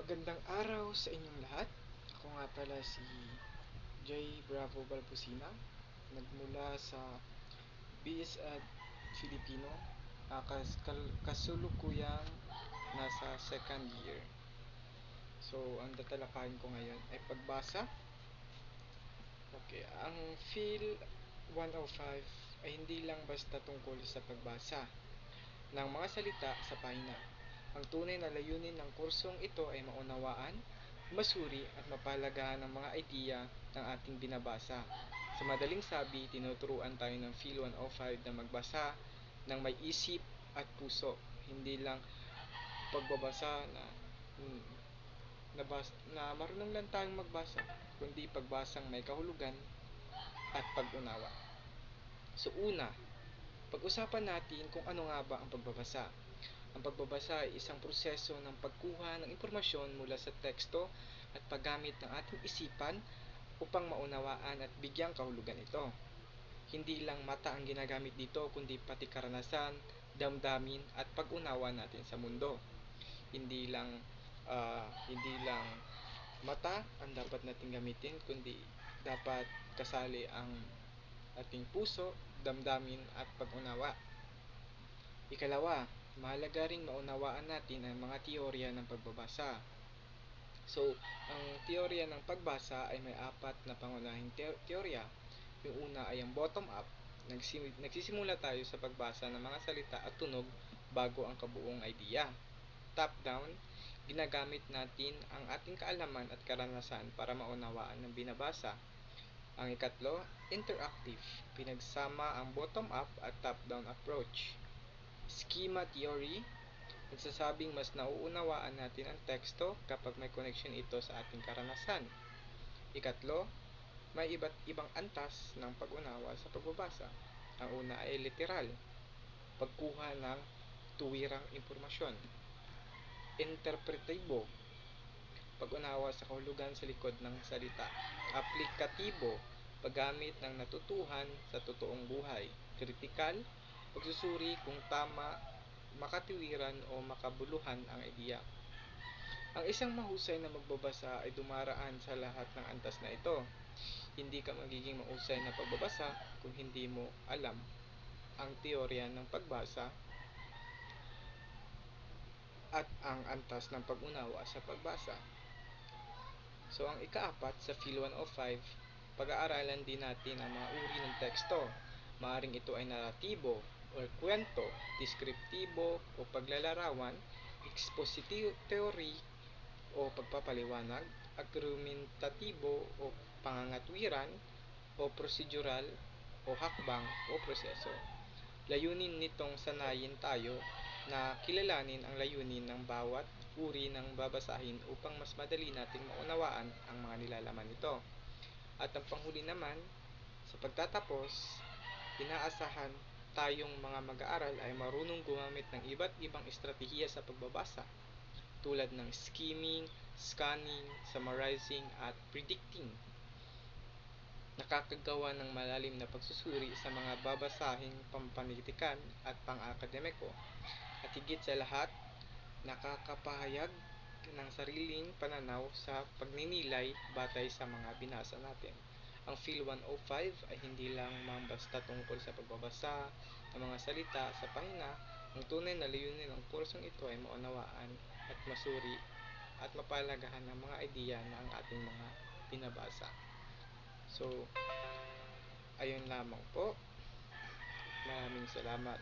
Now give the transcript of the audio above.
Magandang araw sa inyong lahat. Ako nga pala si Jay Bravo Balbusina, nagmula sa BS at Filipino, kasulukuyang nasa second year. So, ang tatalakayin ko ngayon ay pagbasa. Okay, ang Phil 105 ay hindi lang basta tungkol sa pagbasa ng mga salita sa pahina. Ang tunay na layunin ng kursong ito ay maunawaan, masuri at mapalagahan ang mga idea ng ating binabasa. Sa madaling sabi, tinuturuan tayo ng Phil 105 na magbasa ng may isip at puso. Hindi lang pagbabasa na marunong lang tayong magbasa, kundi pagbasang may kahulugan at pag-unawa. So una, pag-usapan natin kung ano nga ba ang pagbabasa. Ang pagbabasa ay isang proseso ng pagkuha ng impormasyon mula sa teksto at paggamit ng ating isipan upang maunawaan at bigyang kahulugan ito. Hindi lang mata ang ginagamit dito, kundi pati karanasan, damdamin at pag-unawa natin sa mundo. Hindi lang mata ang dapat nating gamitin, kundi dapat kasali ang ating puso, damdamin at pag-unawa. Ikalawa, mahalaga ring maunawaan natin ang mga teorya ng pagbabasa. So, ang teorya ng pagbasa ay may apat na pangunahing teorya. Yung una ay ang bottom-up. Nagsisimula tayo sa pagbasa ng mga salita at tunog bago ang kabuong idea. Top-down, ginagamit natin ang ating kaalaman at karanasan para maunawaan ang binabasa. Ang ikatlo, interactive. Pinagsama ang bottom-up at top-down approach. Schema theory, nagsasabing mas nauunawaan natin ang teksto kapag may connection ito sa ating karanasan. Ikatlo, may iba't ibang antas ng pag-unawa sa pagbabasa. Ang una ay literal, pagkuha ng tuwirang impormasyon. Interpretibo, pag-unawa sa kahulugan sa likod ng salita. Aplikatibo, paggamit ng natutuhan sa totoong buhay. Kritikal, pagsusuri kung tama, makatiwiran o makabuluhan ang ideya. Ang isang mahusay na magbabasa ay dumaraan sa lahat ng antas na ito. Hindi ka magiging mahusay na pagbabasa kung hindi mo alam ang teorya ng pagbasa at ang antas ng pag-unawa sa pagbasa. So, ang ikaapat sa Phil 105, pag-aaralan din natin ang mga uri ng teksto. Maaring ito ay naratibo o kwento, deskriptibo o paglalarawan, expositive theory o pagpapaliwanag, argumentatibo o pangangatwiran, o procedural o hakbang o proseso. Layunin nitong sanayin tayo na kilalanin ang layunin ng bawat uri ng babasahin upang mas madali nating maunawaan ang mga nilalaman nito. At ang panghuli naman, sa pagtatapos, inaasahan tayong mga mag-aaral ay marunong gumamit ng iba't ibang estratehiya sa pagbabasa, tulad ng skimming, scanning, summarizing at predicting. Nakakagawa ng malalim na pagsusuri sa mga babasahing pampanitikan at pang-akademiko. At higit sa lahat, nakakapahayag ng sariling pananaw sa pagninilay batay sa mga binasa natin. Ang Phil 105 ay hindi lang basta tungkol sa pagbabasa ng mga salita sa pahina. Ang tunay na layunin ng kursong ito ay maunawaan at masuri at mapalagahan ng mga ideya na ang ating mga binabasa. So, ayun lamang po. Maraming salamat.